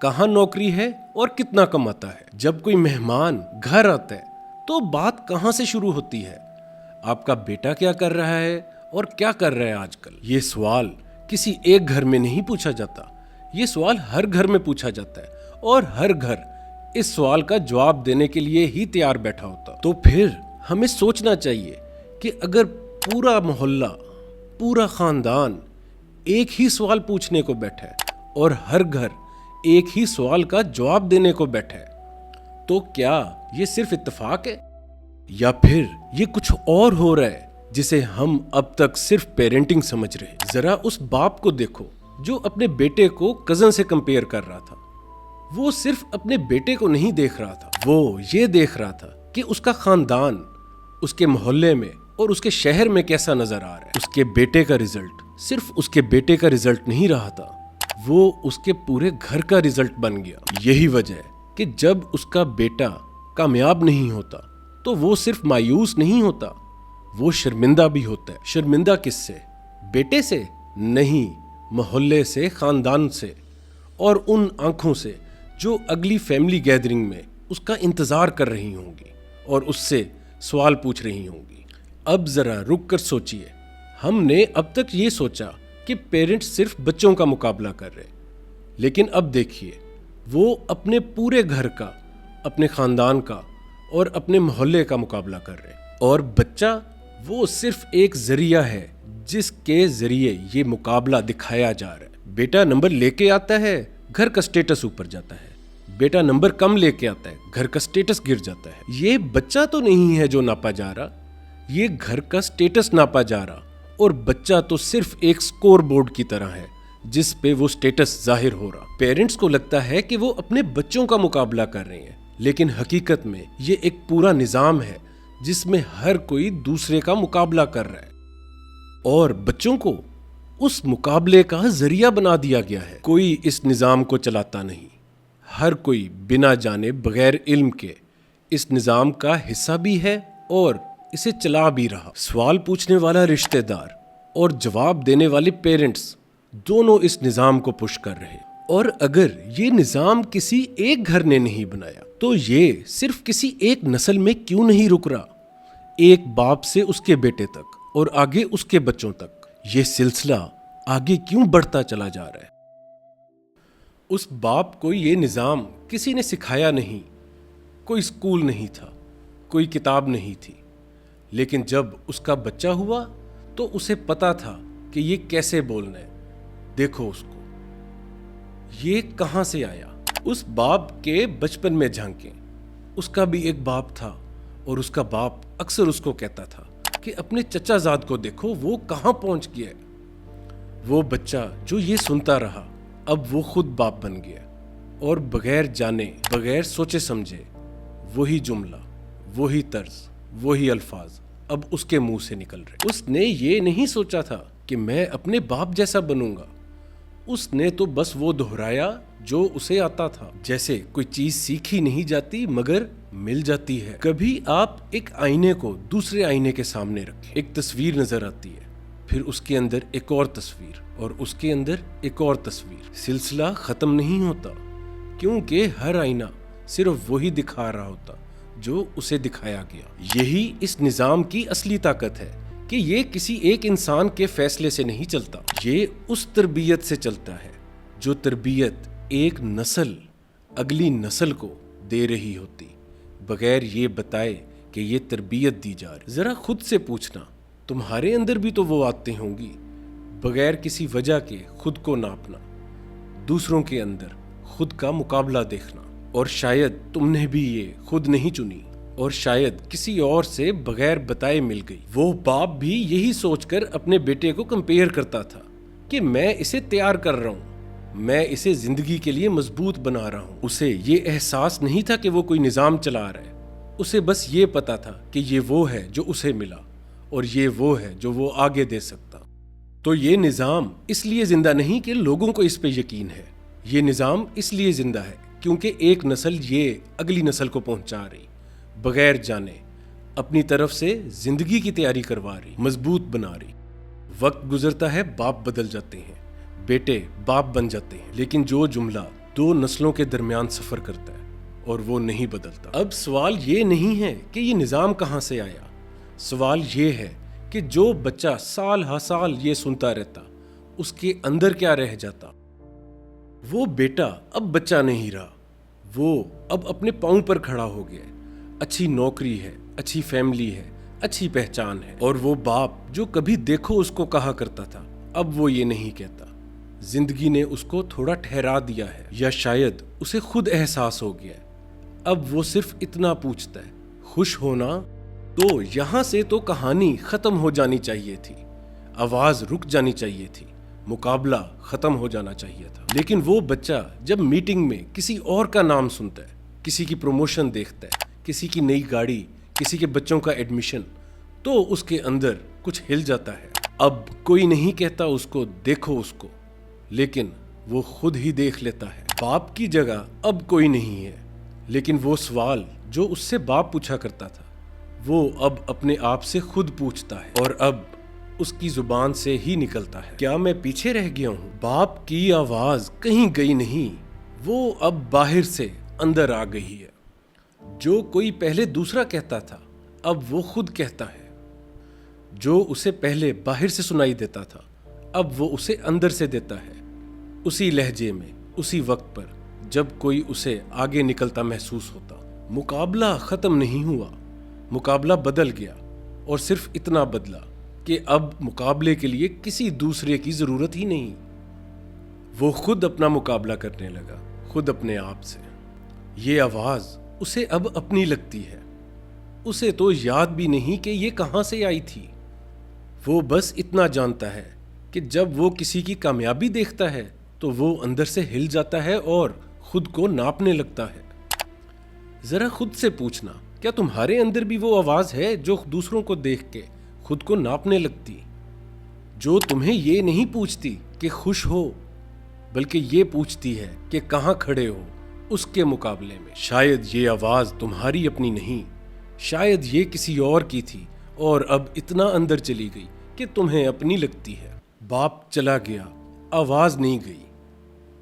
کہاں نوکری ہے اور کتنا کماتا ہے. جب کوئی مہمان گھر آتا ہے تو بات کہاں سے شروع ہوتی ہے؟ آپ کا بیٹا کیا کر رہا ہے اور کیا کر رہا ہے آج کل؟ یہ سوال کسی ایک گھر میں نہیں پوچھا جاتا، یہ سوال ہر گھر میں پوچھا جاتا ہے اور ہر گھر اس سوال کا جواب دینے کے لیے ہی تیار بیٹھا ہوتا. تو پھر ہمیں سوچنا چاہیے کہ اگر پورا محلہ، پورا خاندان ایک ہی سوال پوچھنے کو بیٹھا ہے اور ہر گھر ایک ہی سوال کا جواب دینے کو بیٹھا ہے تو کیا یہ صرف اتفاق ہے یا پھر یہ کچھ اور ہو رہا ہے جسے ہم اب تک صرف پیرنٹنگ سمجھ رہے ہیں؟ ذرا اس باپ کو دیکھو جو اپنے بیٹے کو کزن سے کمپیئر کر رہا تھا. وہ صرف اپنے بیٹے کو نہیں دیکھ رہا تھا، وہ یہ دیکھ رہا تھا کہ اس کا خاندان اس کے محلے میں اور اس کے شہر میں کیسا نظر آ رہا ہے. اس کے بیٹے کا رزلٹ صرف اس کے بیٹے کا رزلٹ نہیں رہا تھا، وہ اس کے پورے گھر کا رزلٹ بن گیا. یہی وجہ ہے کہ جب اس کا بیٹا کامیاب نہیں ہوتا تو وہ صرف مایوس نہیں ہوتا، وہ شرمندہ بھی ہوتا ہے. شرمندہ کس سے؟ بیٹے سے نہیں، محلے سے، خاندان سے، اور ان آنکھوں سے جو اگلی فیملی گیدرنگ میں اس کا انتظار کر رہی ہوں گی اور اس سے سوال پوچھ رہی ہوں گی. اب ذرا رک کر سوچئے، ہم نے اب تک یہ سوچا کہ پیرنٹس صرف بچوں کا مقابلہ کر رہے، لیکن اب دیکھیے وہ اپنے پورے گھر کا، اپنے خاندان کا اور اپنے محلے کا مقابلہ کر رہے، اور بچہ وہ صرف ایک ذریعہ ہے جس کے ذریعے یہ مقابلہ دکھایا جا رہا ہے. بیٹا نمبر لے کے آتا ہے، گھر کا سٹیٹس اوپر جاتا ہے. بیٹا نمبر کم لے کے آتا ہے، گھر کا سٹیٹس گر جاتا ہے. یہ بچہ تو نہیں ہے جو ناپا جا رہا، یہ گھر کا سٹیٹس ناپا جا رہا، اور بچہ تو صرف ایک سکور بورڈ کی طرح ہے جس پہ وہ سٹیٹس ظاہر ہو رہا. پیرنٹس کو لگتا ہے کہ وہ اپنے بچوں کا مقابلہ کر رہے ہیں، لیکن حقیقت میں یہ ایک پورا نظام ہے جس میں ہر کوئی دوسرے کا مقابلہ کر رہا ہے اور بچوں کو اس مقابلے کا ذریعہ بنا دیا گیا ہے. کوئی اس نظام کو چلاتا نہیں، ہر کوئی بنا جانے، بغیر علم کے اس نظام کا حصہ بھی ہے اور اسے چلا بھی رہا. سوال پوچھنے والا رشتہ دار اور جواب دینے والے پیرنٹس دونوں اس نظام کو پش کر رہے. اور اگر یہ نظام کسی ایک گھر نے نہیں بنایا تو یہ صرف کسی ایک نسل میں کیوں نہیں رک رہا؟ ایک باپ سے اس کے بیٹے تک اور آگے اس کے بچوں تک یہ سلسلہ آگے کیوں بڑھتا چلا جا رہا ہے؟ اس باپ کو یہ نظام کسی نے سکھایا نہیں، کوئی اسکول نہیں تھا، کوئی کتاب نہیں تھی، لیکن جب اس کا بچہ ہوا تو اسے پتا تھا کہ یہ کیسے بولنا ہے. دیکھو اس کو، یہ کہاں سے آیا؟ اس باپ کے بچپن میں جھانکیں. اس کا بھی ایک باپ تھا اور اس کا باپ اکثر اس کو کہتا تھا کہ اپنے چچا زاد کو دیکھو وہ کہاں پہنچ گیا ہے. وہ بچہ جو یہ سنتا رہا اب وہ خود باپ بن گیا اور بغیر جانے، بغیر سوچے سمجھے وہی جملہ، وہی طرز، وہی الفاظ اب اس کے منہ سے نکل رہے. اس نے یہ نہیں سوچا تھا کہ میں اپنے باپ جیسا بنوں گا، اس نے تو بس وہ دہرایا جو اسے آتا تھا. جیسے کوئی چیز سیکھی نہیں جاتی مگر مل جاتی ہے. کبھی آپ ایک آئینے کو دوسرے آئینے کے سامنے رکھیں، ایک تصویر نظر آتی ہے، پھر اس کے اندر ایک اور تصویر اور اس کے اندر ایک اور تصویر. سلسلہ ختم نہیں ہوتا کیونکہ ہر آئینہ صرف وہی دکھا رہا ہوتا جو اسے دکھایا گیا. یہی اس نظام کی اصلی طاقت ہے کہ یہ کسی ایک انسان کے فیصلے سے نہیں چلتا، یہ اس تربیت سے چلتا ہے جو تربیت ایک نسل اگلی نسل کو دے رہی ہوتی بغیر یہ بتائے کہ یہ تربیت دی جا رہی. ذرا خود سے پوچھنا، تمہارے اندر بھی تو وہ عادتیں ہوں گی بغیر کسی وجہ کے خود کو ناپنا، دوسروں کے اندر خود کا مقابلہ دیکھنا، اور شاید تم نے بھی یہ خود نہیں چنی اور شاید کسی اور سے بغیر بتائے مل گئی. وہ باپ بھی یہی سوچ کر اپنے بیٹے کو کمپیئر کرتا تھا کہ میں اسے تیار کر رہا ہوں، میں اسے زندگی کے لیے مضبوط بنا رہا ہوں. اسے یہ احساس نہیں تھا کہ وہ کوئی نظام چلا رہا ہے، اسے بس یہ پتا تھا کہ یہ وہ ہے جو اسے ملا اور یہ وہ ہے جو وہ آگے دے سکتا. تو یہ نظام اس لیے زندہ نہیں کہ لوگوں کو اس پہ یقین ہے، یہ نظام اس لیے زندہ ہے کیونکہ ایک نسل یہ اگلی نسل کو پہنچا رہی، بغیر جانے اپنی طرف سے زندگی کی تیاری کروا رہی، مضبوط بنا رہی. وقت گزرتا ہے، باپ بدل جاتے ہیں، بیٹے باپ بن جاتے ہیں، لیکن جو جملہ دو نسلوں کے درمیان سفر کرتا ہے اور وہ نہیں بدلتا۔ اب سوال یہ نہیں ہے کہ یہ نظام کہاں سے آیا، سوال یہ ہے کہ جو بچہ سال ہر سال یہ سنتا رہتا اس کے اندر کیا رہ جاتا۔ وہ بیٹا اب بچہ نہیں رہا، وہ اب اپنے پاؤں پر کھڑا ہو گیا ہے، اچھی نوکری ہے، اچھی فیملی ہے، اچھی پہچان ہے، اور وہ باپ جو کبھی دیکھو اس کو کہا کرتا تھا اب وہ یہ نہیں کہتا۔ زندگی نے اس کو تھوڑا ٹھہرا دیا ہے، یا شاید اسے خود احساس ہو گیا ہے۔ اب وہ صرف اتنا پوچھتا ہے، خوش ہونا؟ تو یہاں سے تو کہانی ختم ہو جانی چاہیے تھی، آواز رک جانی چاہیے تھی، مقابلہ ختم ہو جانا چاہیے تھا۔ لیکن وہ بچہ جب میٹنگ میں کسی اور کا نام سنتا ہے، کسی کی پروموشن دیکھتا ہے، کسی کی نئی گاڑی، کسی کے بچوں کا ایڈمیشن، تو اس کے اندر کچھ ہل جاتا ہے۔ اب کوئی نہیں کہتا اس کو دیکھو اس کو، لیکن وہ خود ہی دیکھ لیتا ہے۔ باپ کی جگہ اب کوئی نہیں ہے، لیکن وہ سوال جو اس سے باپ پوچھا کرتا تھا وہ اب اپنے آپ سے خود پوچھتا ہے، اور اب اس کی زبان سے ہی نکلتا ہے، کیا میں پیچھے رہ گیا ہوں؟ باپ کی آواز کہیں گئی نہیں، وہ اب باہر سے اندر آ گئی ہے۔ جو کوئی پہلے دوسرا کہتا تھا اب وہ خود کہتا ہے، جو اسے پہلے باہر سے سنائی دیتا تھا اب وہ اسے اندر سے دیتا ہے، اسی لہجے میں، اسی وقت پر جب کوئی اسے آگے نکلتا محسوس ہوتا۔ مقابلہ ختم نہیں ہوا، مقابلہ بدل گیا، اور صرف اتنا بدلا کہ اب مقابلے کے لیے کسی دوسرے کی ضرورت ہی نہیں۔ وہ خود اپنا مقابلہ کرنے لگا، خود اپنے آپ سے۔ یہ آواز اسے اب اپنی لگتی ہے، اسے تو یاد بھی نہیں کہ یہ کہاں سے آئی تھی۔ وہ بس اتنا جانتا ہے کہ جب وہ کسی کی کامیابی دیکھتا ہے تو وہ اندر سے ہل جاتا ہے اور خود کو ناپنے لگتا ہے۔ ذرا خود سے پوچھنا، کیا تمہارے اندر بھی وہ آواز ہے جو دوسروں کو دیکھ کے خود کو ناپنے لگتی، جو تمہیں یہ نہیں پوچھتی کہ خوش ہو، بلکہ یہ پوچھتی ہے کہ کہاں کھڑے ہو اس کے مقابلے میں؟ شاید یہ آواز تمہاری اپنی نہیں، شاید یہ کسی اور کی تھی اور اب اتنا اندر چلی گئی کہ تمہیں اپنی لگتی ہے۔ باپ چلا گیا، آواز نہیں گئی،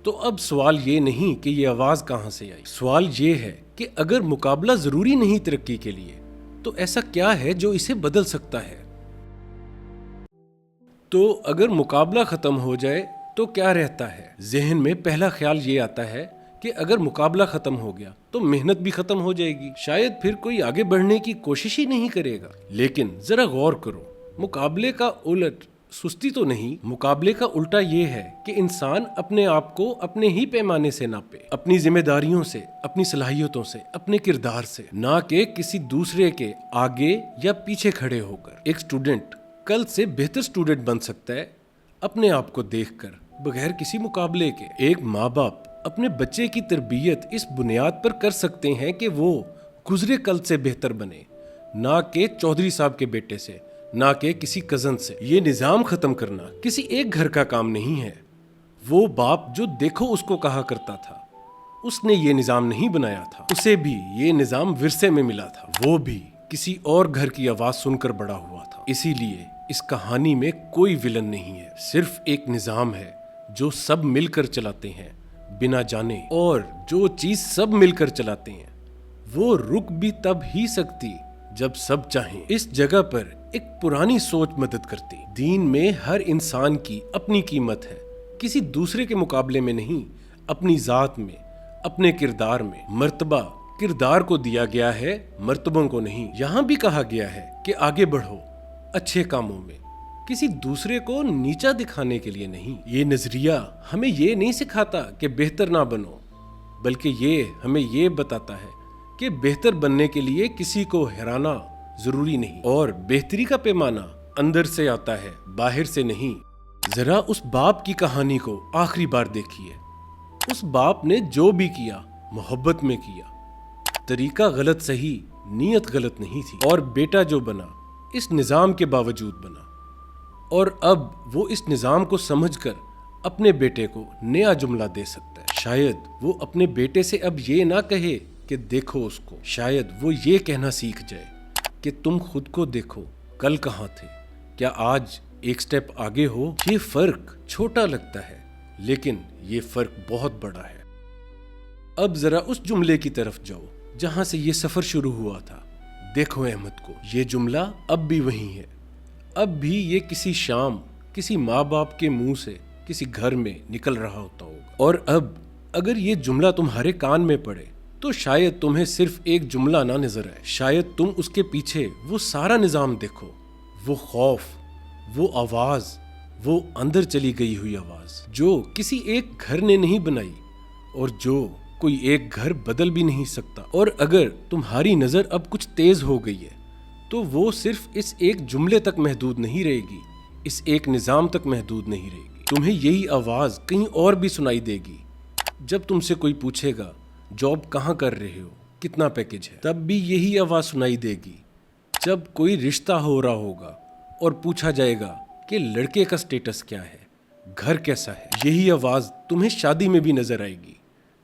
تو اب سوال یہ نہیں کہ یہ آواز کہاں سے آئی، سوال یہ ہے کہ اگر مقابلہ ضروری نہیں ترقی کے لیے تو ایسا کیا ہے جو اسے بدل سکتا ہے؟ تو اگر مقابلہ ختم ہو جائے تو کیا رہتا ہے؟ ذہن میں پہلا خیال یہ آتا ہے کہ اگر مقابلہ ختم ہو گیا تو محنت بھی ختم ہو جائے گی، شاید پھر کوئی آگے بڑھنے کی کوشش ہی نہیں کرے گا۔ لیکن ذرا غور کرو، مقابلے کا الٹ سستی تو نہیں، مقابلے کا الٹا یہ ہے کہ انسان اپنے آپ کو اپنے ہی پیمانے سے ناپے، اپنی ذمہ داریوں سے، اپنی صلاحیتوں سے، اپنے کردار سے، نہ کہ کسی دوسرے کے آگے یا پیچھے کھڑے ہو کر۔ ایک اسٹوڈنٹ کل سے بہتر اسٹوڈنٹ بن سکتا ہے اپنے آپ کو دیکھ کر، بغیر کسی مقابلے کے۔ ایک ماں باپ اپنے بچے کی تربیت اس بنیاد پر کر سکتے ہیں کہ وہ گزرے کل سے بہتر بنے، نہ کہ چودھری صاحب کے بیٹے سے، نہ کہ کسی کزن سے۔ یہ نظام ختم کرنا کسی ایک گھر کا کام نہیں ہے۔ وہ باپ جو دیکھو اس کو کہا کرتا تھا، اس نے یہ نظام نہیں بنایا تھا، اسے بھی یہ نظام ورثے میں ملا تھا، وہ بھی کسی اور گھر کی آواز سن کر بڑا ہوا تھا۔ اسی لیے اس کہانی میں کوئی ولن نہیں ہے، صرف ایک نظام ہے جو سب مل کر چلاتے ہیں بنا جانے، اور جو چیز سب مل کر چلاتے ہیں وہ رک بھی تب ہی سکتی جب سب چاہیں۔ اس جگہ پر ایک پرانی سوچ مدد کرتی۔ دین میں ہر انسان کی اپنی قیمت ہے، کسی دوسرے کے مقابلے میں نہیں، اپنی ذات میں، اپنے کردار میں۔ مرتبہ کردار کو دیا گیا ہے، مرتبوں کو نہیں۔ یہاں بھی کہا گیا ہے کہ آگے بڑھو اچھے کاموں میں، کسی دوسرے کو نیچا دکھانے کے لیے نہیں۔ یہ نظریہ ہمیں یہ نہیں سکھاتا کہ بہتر نہ بنو، بلکہ یہ ہمیں یہ بتاتا ہے کہ بہتر بننے کے لیے کسی کو ہرانا ضروری نہیں، اور بہتری کا پیمانہ اندر سے آتا ہے، باہر سے نہیں۔ ذرا اس باپ کی کہانی کو آخری بار دیکھیے۔ اس باپ نے جو بھی کیا محبت میں کیا، طریقہ غلط صحیح، نیت غلط نہیں تھی، اور بیٹا جو بنا اس نظام کے باوجود بنا، اور اب وہ اس نظام کو سمجھ کر اپنے بیٹے کو نیا جملہ دے سکتا ہے۔ شاید وہ اپنے بیٹے سے اب یہ نہ کہے کہ دیکھو اس کو، شاید وہ یہ کہنا سیکھ جائے کہ تم خود کو دیکھو، کل کہاں تھے، کیا آج ایک سٹیپ آگے ہو؟ یہ فرق چھوٹا لگتا ہے لیکن یہ فرق بہت بڑا ہے۔ اب ذرا اس جملے کی طرف جاؤ جہاں سے یہ سفر شروع ہوا تھا. دیکھو احمد کو, یہ جملہ اب بھی وہی ہے. اب بھی یہ کسی شام کسی ماں باپ کے منہ سے کسی گھر میں نکل رہا ہوتا ہوگا. اور اب اگر یہ جملہ تمہارے کان میں پڑے تو شاید تمہیں صرف ایک جملہ نہ نظر آئے, شاید تم اس کے پیچھے وہ سارا نظام دیکھو, وہ خوف, وہ آواز, وہ اندر چلی گئی ہوئی آواز جو کسی ایک گھر نے نہیں بنائی اور جو کوئی ایک گھر بدل بھی نہیں سکتا. اور اگر تمہاری نظر اب کچھ تیز ہو گئی ہے تو وہ صرف اس ایک جملے تک محدود نہیں رہے گی, اس ایک نظام تک محدود نہیں رہے گی. تمہیں یہی آواز کہیں اور بھی سنائی دے گی جب تم سے کوئی پوچھے گا جاب کہاں کر رہے ہو, کتنا پیکج ہے. تب بھی یہی آواز سنائی دے گی جب کوئی رشتہ ہو رہا ہوگا اور پوچھا جائے گا کہ لڑکے کا سٹیٹس کیا ہے, گھر کیسا ہے. یہی آواز تمہیں شادی میں بھی نظر آئے گی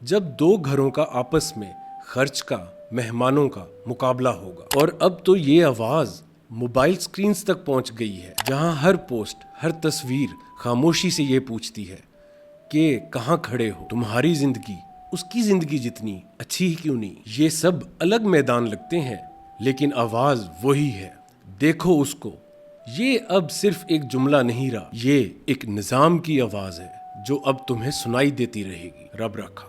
جب دو گھروں کا آپس میں خرچ کا, مہمانوں کا مقابلہ ہوگا. اور اب تو یہ آواز موبائل سکرینز تک پہنچ گئی ہے جہاں ہر پوسٹ, ہر تصویر خاموشی سے یہ پوچھتی ہے کہ کہاں کھڑے ہو, تمہاری زندگی اس کی زندگی جتنی اچھی ہی کیوں نہیں. یہ سب الگ میدان لگتے ہیں لیکن آواز وہی ہے. دیکھو اس کو, یہ اب صرف ایک جملہ نہیں رہا, یہ ایک نظام کی آواز ہے جو اب تمہیں سنائی دیتی رہے گی. رب رکھا.